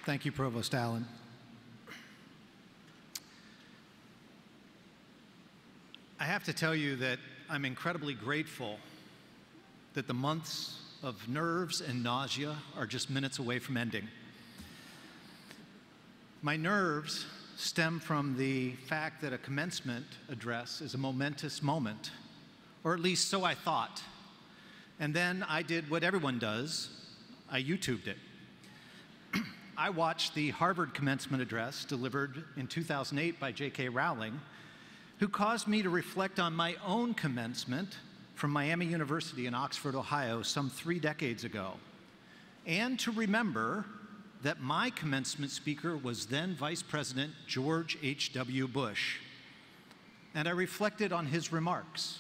Thank you, Provost Allen. I have to tell you that I'm incredibly grateful that the months of nerves and nausea are just minutes away from ending. My nerves stem from the fact that a commencement address is a momentous moment, or at least so I thought. And then I did what everyone does, I YouTubed it. I watched the Harvard commencement address delivered in 2008 by J.K. Rowling, who caused me to reflect on my own commencement from Miami University in Oxford, Ohio, some 3 decades ago, and to remember that my commencement speaker was then Vice President George H.W. Bush. And I reflected on his remarks.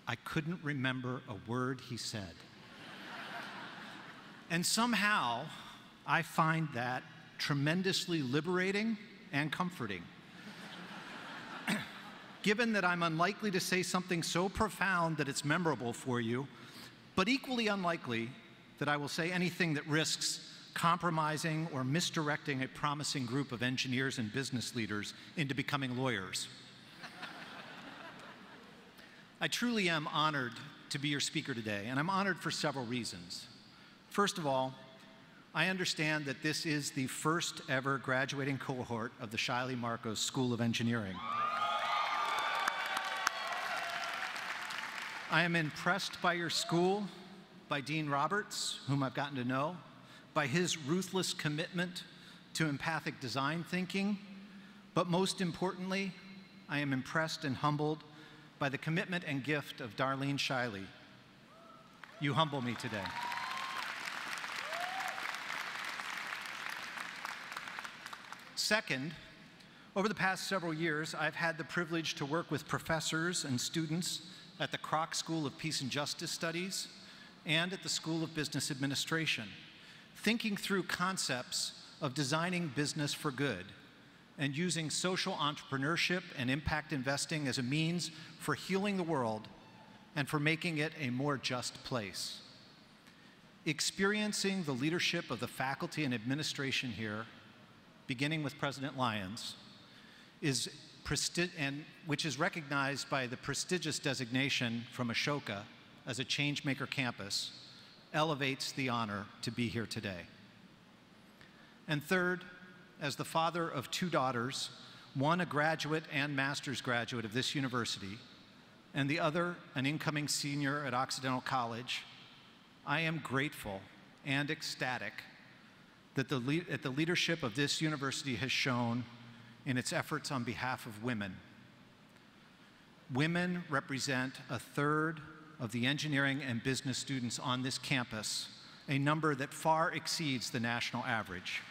I couldn't remember a word he said. And somehow, I find that tremendously liberating and comforting. Given that I'm unlikely to say something so profound that it's memorable for you, but equally unlikely that I will say anything that risks compromising or misdirecting a promising group of engineers and business leaders into becoming lawyers. I truly am honored to be your speaker today, and I'm honored for several reasons. First of all, I understand that this is the first ever graduating cohort of the Shiley Marcos School of Engineering. I am impressed by your school, by Dean Roberts, whom I've gotten to know, by his ruthless commitment to empathic design thinking, but most importantly, I am impressed and humbled by the commitment and gift of Darlene Shiley. You humble me today. Second, over the past several years, I've had the privilege to work with professors and students at the Kroc School of Peace and Justice Studies and at the School of Business Administration, thinking through concepts of designing business for good and using social entrepreneurship and impact investing as a means for healing the world and for making it a more just place. Experiencing the leadership of the faculty and administration here, beginning with President Lyons, which is recognized by the prestigious designation from Ashoka as a Changemaker campus, elevates the honor to be here today. And third, as the father of 2 daughters, one a graduate and master's graduate of this university, and the other an incoming senior at Occidental College, I am grateful and ecstatic that the leadership of this university has shown in its efforts on behalf of women. Women represent 1/3 of the engineering and business students on this campus, a number that far exceeds the national average.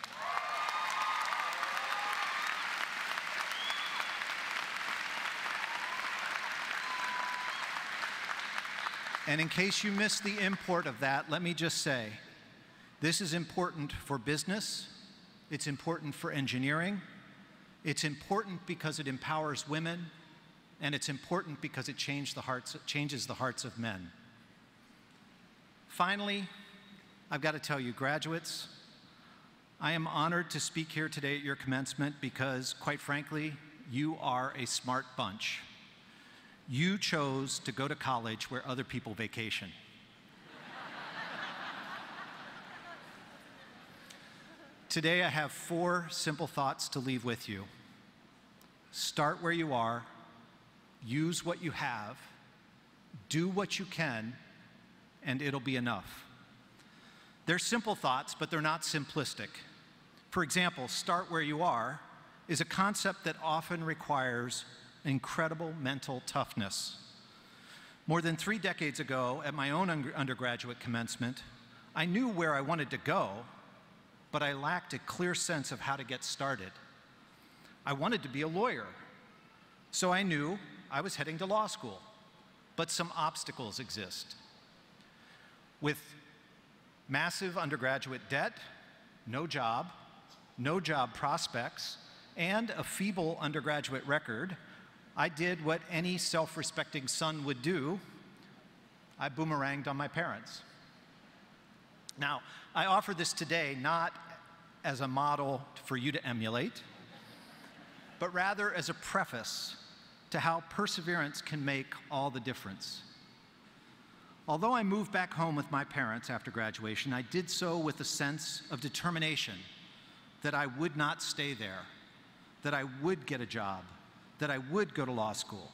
And in case you missed the import of that, let me just say, this is important for business, it's important for engineering, it's important because it empowers women, and it's important because it changes the hearts of men. Finally, I've got to tell you, graduates, I am honored to speak here today at your commencement because, quite frankly, you are a smart bunch. You chose to go to college where other people vacation. Today, I have 4 simple thoughts to leave with you. Start where you are, use what you have, do what you can, and it'll be enough. They're simple thoughts, but they're not simplistic. For example, start where you are is a concept that often requires incredible mental toughness. More than 3 decades ago, at my own undergraduate commencement, I knew where I wanted to go, but I lacked a clear sense of how to get started. I wanted to be a lawyer, so I knew I was heading to law school, but some obstacles exist. With massive undergraduate debt, no job prospects, and a feeble undergraduate record, I did what any self-respecting son would do. I boomeranged on my parents. Now, I offer this today not as a model for you to emulate, but rather as a preface to how perseverance can make all the difference. Although I moved back home with my parents after graduation, I did so with a sense of determination that I would not stay there, that I would get a job, that I would go to law school.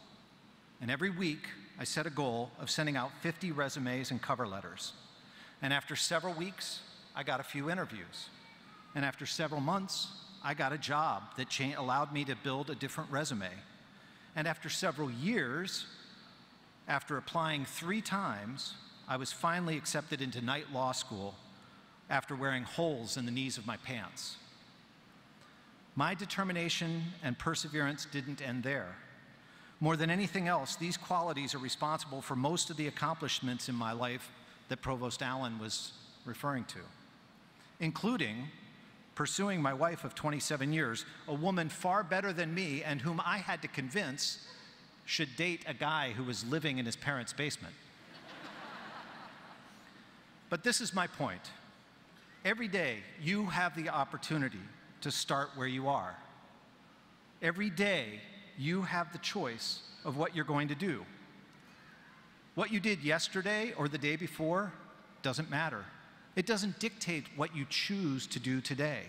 And every week, I set a goal of sending out 50 resumes and cover letters. And after several weeks, I got a few interviews. And after several months, I got a job that allowed me to build a different resume. And after several years, after applying 3 times, I was finally accepted into night law school after wearing holes in the knees of my pants. My determination and perseverance didn't end there. More than anything else, these qualities are responsible for most of the accomplishments in my life that Provost Allen was referring to, including pursuing my wife of 27 years, a woman far better than me and whom I had to convince should date a guy who was living in his parents' basement. But this is my point. Every day, you have the opportunity to start where you are. Every day, you have the choice of what you're going to do. What you did yesterday or the day before doesn't matter. It doesn't dictate what you choose to do today.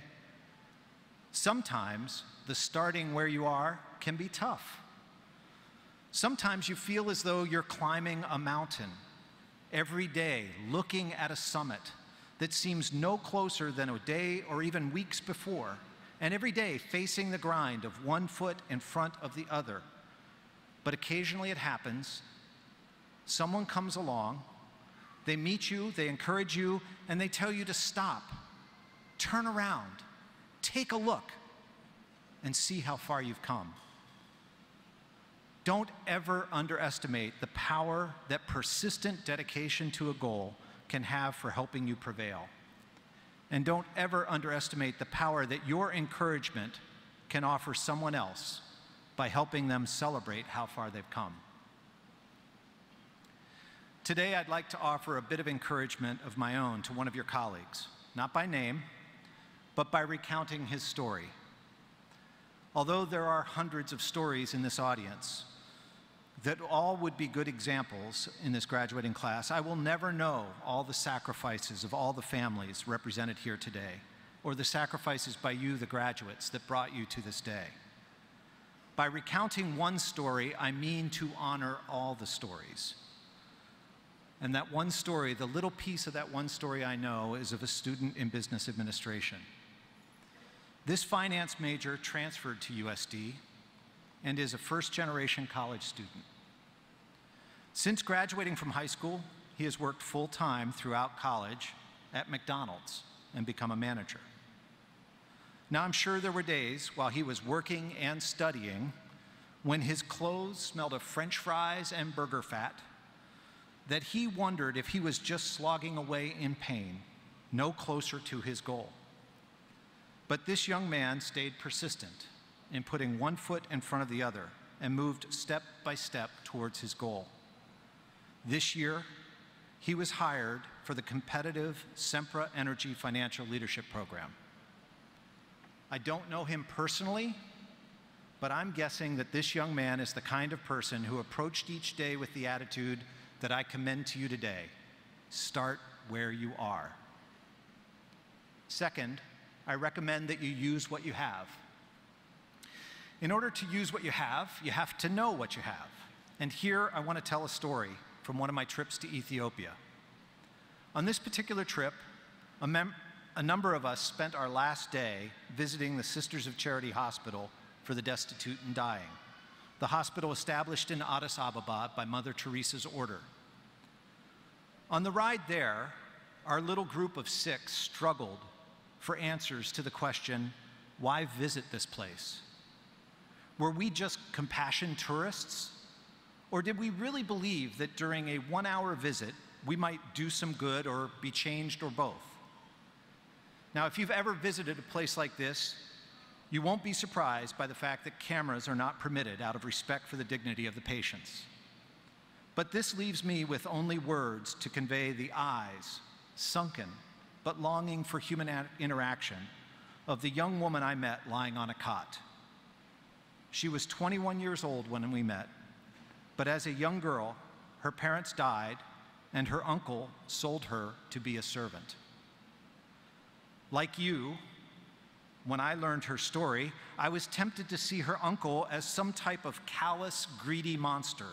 Sometimes the starting where you are can be tough. Sometimes you feel as though you're climbing a mountain every day, looking at a summit that seems no closer than a day or even weeks before, and every day facing the grind of one foot in front of the other. But occasionally it happens. Someone comes along, they meet you, they encourage you, and they tell you to stop, turn around, take a look, and see how far you've come. Don't ever underestimate the power that persistent dedication to a goal can have for helping you prevail. And don't ever underestimate the power that your encouragement can offer someone else by helping them celebrate how far they've come. Today, I'd like to offer a bit of encouragement of my own to one of your colleagues, not by name, but by recounting his story. Although there are hundreds of stories in this audience that all would be good examples in this graduating class, I will never know all the sacrifices of all the families represented here today, or the sacrifices by you, the graduates, that brought you to this day. By recounting one story, I mean to honor all the stories. And that one story, the little piece of that one story I know, is of a student in business administration. This finance major transferred to USD and is a first-generation college student. Since graduating from high school, he has worked full-time throughout college at McDonald's and become a manager. Now, I'm sure there were days while he was working and studying when his clothes smelled of French fries and burger fat, that he wondered if he was just slogging away in pain, no closer to his goal. But this young man stayed persistent in putting one foot in front of the other and moved step by step towards his goal. This year, he was hired for the competitive Sempra Energy Financial Leadership Program. I don't know him personally, but I'm guessing that this young man is the kind of person who approached each day with the attitude that I commend to you today: start where you are. Second, I recommend that you use what you have. In order to use what you have to know what you have. And here I want to tell a story from one of my trips to Ethiopia. On this particular trip, a number of us spent our last day visiting the Sisters of Charity Hospital for the Destitute and Dying, the hospital established in Addis Ababa by Mother Teresa's order. On the ride there, our little group of 6 struggled for answers to the question, why visit this place? Were we just compassion tourists? Or did we really believe that during a 1-hour visit, we might do some good or be changed or both? Now, if you've ever visited a place like this, you won't be surprised by the fact that cameras are not permitted out of respect for the dignity of the patients. But this leaves me with only words to convey the eyes, sunken but longing for human interaction of the young woman I met lying on a cot. She was 21 years old when we met, but as a young girl, her parents died and her uncle sold her to be a servant. Like you, when I learned her story, I was tempted to see her uncle as some type of callous, greedy monster,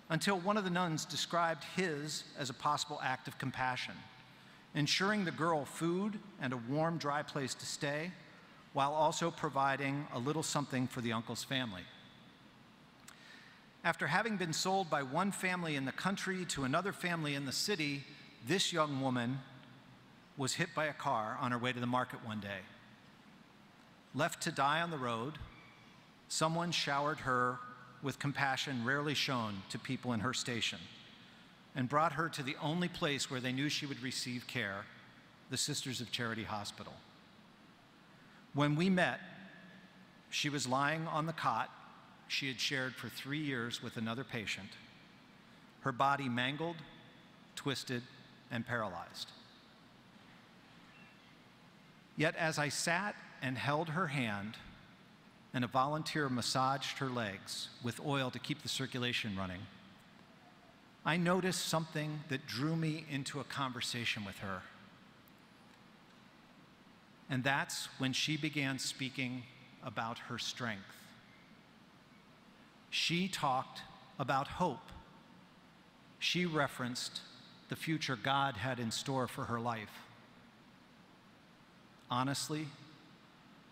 until one of the nuns described his as a possible act of compassion, ensuring the girl food and a warm, dry place to stay, while also providing a little something for the uncle's family. After having been sold by one family in the country to another family in the city, this young woman was hit by a car on her way to the market one day. Left to die on the road, someone showered her with compassion rarely shown to people in her station and brought her to the only place where they knew she would receive care, the Sisters of Charity Hospital. When we met, she was lying on the cot she had shared for 3 years with another patient, her body mangled, twisted, and paralyzed. Yet as I sat and held her hand, and a volunteer massaged her legs with oil to keep the circulation running, I noticed something that drew me into a conversation with her. And that's when she began speaking about her strength. She talked about hope. She referenced the future God had in store for her life. Honestly,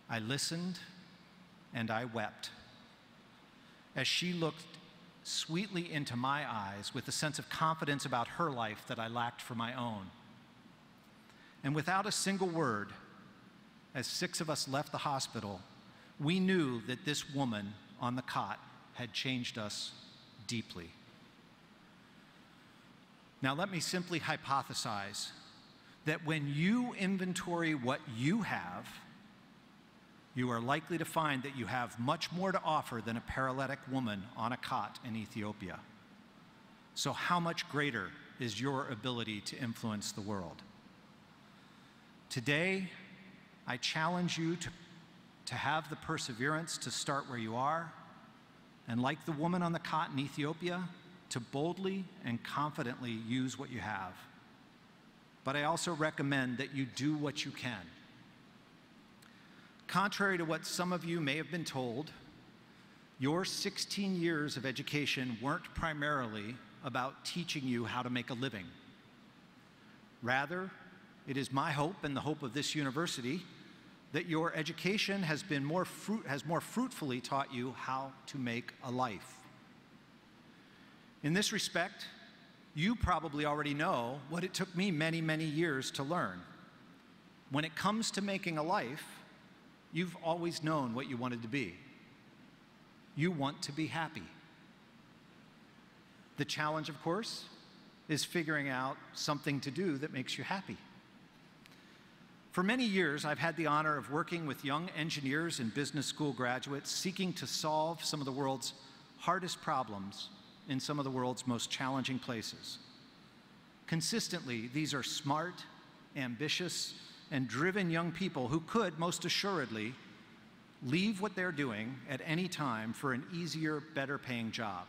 I listened and I wept as she looked sweetly into my eyes with a sense of confidence about her life that I lacked for my own. And without a single word, as 6 of us left the hospital, we knew that this woman on the cot had changed us deeply. Now let me simply hypothesize that when you inventory what you have, you are likely to find that you have much more to offer than a paralytic woman on a cot in Ethiopia. So how much greater is your ability to influence the world? Today, I challenge you to have the perseverance to start where you are, and like the woman on the cot in Ethiopia, to boldly and confidently use what you have. But I also recommend that you do what you can. Contrary to what some of you may have been told, your 16 years of education weren't primarily about teaching you how to make a living. Rather, it is my hope and the hope of this university that your education has more fruitfully taught you how to make a life. In this respect, you probably already know what it took me many, many years to learn. When it comes to making a life, you've always known what you wanted to be. You want to be happy. The challenge, of course, is figuring out something to do that makes you happy. For many years, I've had the honor of working with young engineers and business school graduates seeking to solve some of the world's hardest problems in some of the world's most challenging places. Consistently, these are smart, ambitious, and driven young people who could, most assuredly, leave what they're doing at any time for an easier, better-paying job.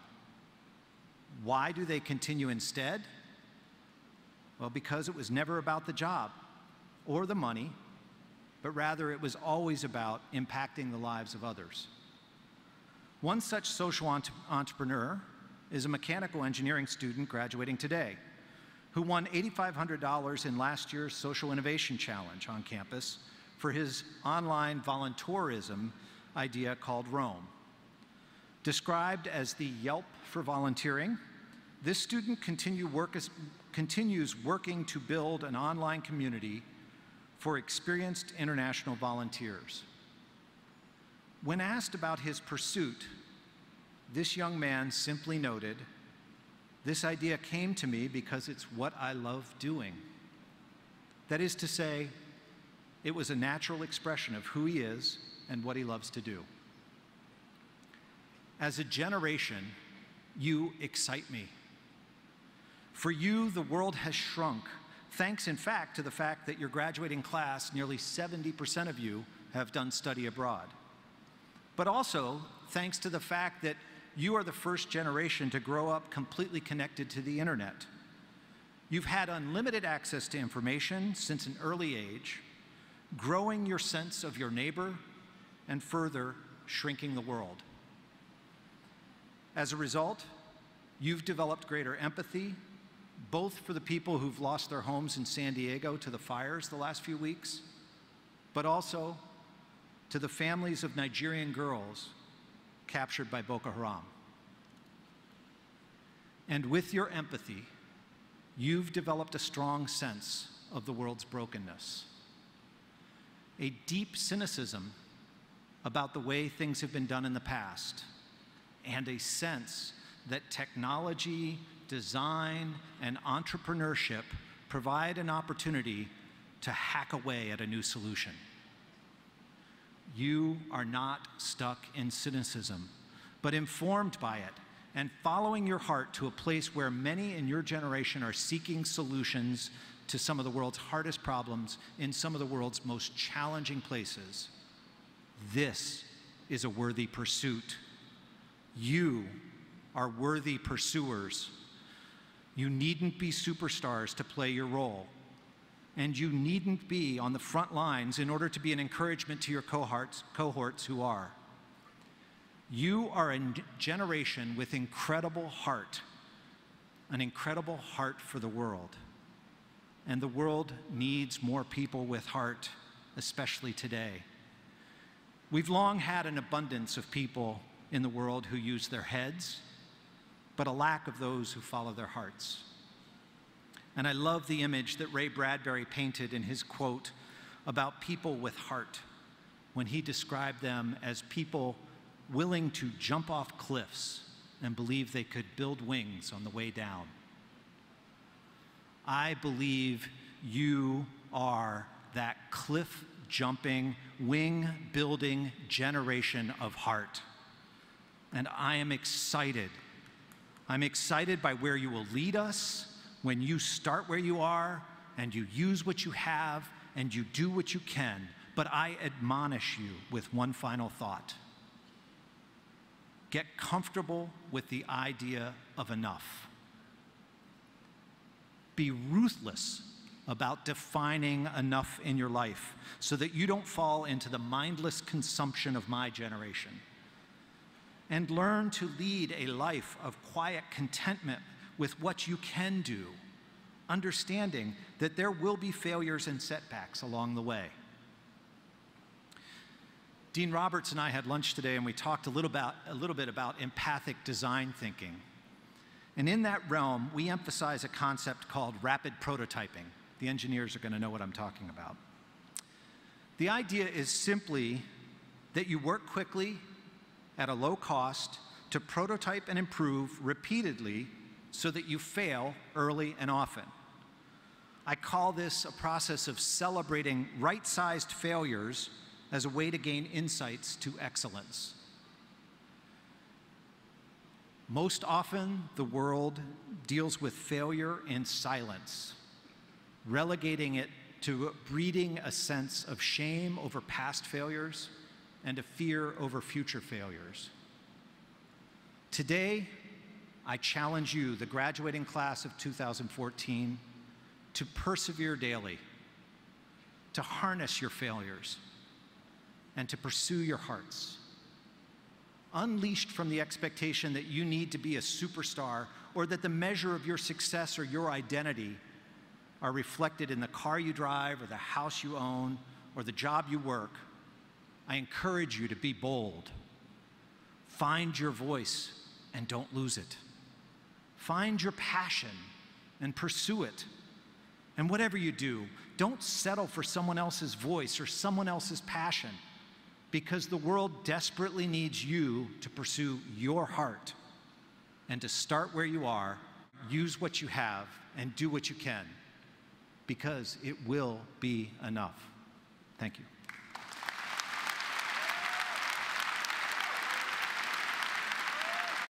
Why do they continue instead? Well, because it was never about the job or the money, but rather it was always about impacting the lives of others. One such social entrepreneur is a mechanical engineering student graduating today who won $8,500 in last year's Social Innovation Challenge on campus for his online volunteerism idea called Rome. Described as the Yelp for volunteering, this student continues working to build an online community for experienced international volunteers. When asked about his pursuit, this young man simply noted, "This idea came to me because it's what I love doing." That is to say, it was a natural expression of who he is and what he loves to do. As a generation, you excite me. For you, the world has shrunk Thanks, in fact, to the fact that your graduating class, nearly 70% of you have done study abroad. But also thanks to the fact that you are the first generation to grow up completely connected to the internet. You've had unlimited access to information since an early age, growing your sense of your neighbor and further shrinking the world. As a result, you've developed greater empathy, both for the people who've lost their homes in San Diego to the fires the last few weeks, but also to the families of Nigerian girls captured by Boko Haram. And with your empathy, you've developed a strong sense of the world's brokenness, a deep cynicism about the way things have been done in the past, and a sense that technology, design, and entrepreneurship provide an opportunity to hack away at a new solution. You are not stuck in cynicism, but informed by it and following your heart to a place where many in your generation are seeking solutions to some of the world's hardest problems in some of the world's most challenging places. This is a worthy pursuit. You are worthy pursuers. You needn't be superstars to play your role. And you needn't be on the front lines in order to be an encouragement to your cohorts who are. You are a generation with incredible heart, an incredible heart for the world. And the world needs more people with heart, especially today. We've long had an abundance of people in the world who use their heads, but a lack of those who follow their hearts. And I love the image that Ray Bradbury painted in his quote about people with heart when he described them as people willing to jump off cliffs and believe they could build wings on the way down. I believe you are that cliff-jumping, wing-building generation of heart. And I am excited. I'm excited by where you will lead us when you start where you are and you use what you have and you do what you can. But I admonish you with one final thought. Get comfortable with the idea of enough. Be ruthless about defining enough in your life so that you don't fall into the mindless consumption of my generation. And learn to lead a life of quiet contentment with what you can do, understanding that there will be failures and setbacks along the way. Dean Roberts and I had lunch today, and we talked a little bit about empathic design thinking. And in that realm, we emphasize a concept called rapid prototyping. The engineers are going to know what I'm talking about. The idea is simply that you work quickly at a low cost to prototype and improve repeatedly so that you fail early and often. I call this a process of celebrating right-sized failures as a way to gain insights to excellence. Most often, the world deals with failure in silence, relegating it to breeding a sense of shame over past failures and a fear over future failures. Today, I challenge you, the graduating class of 2014, to persevere daily, to harness your failures, and to pursue your hearts. Unleashed from the expectation that you need to be a superstar or that the measure of your success or your identity are reflected in the car you drive or the house you own or the job you work, I encourage you to be bold. Find your voice and don't lose it. Find your passion and pursue it. And whatever you do, don't settle for someone else's voice or someone else's passion, because the world desperately needs you to pursue your heart and to start where you are, use what you have, and do what you can, because it will be enough. Thank you.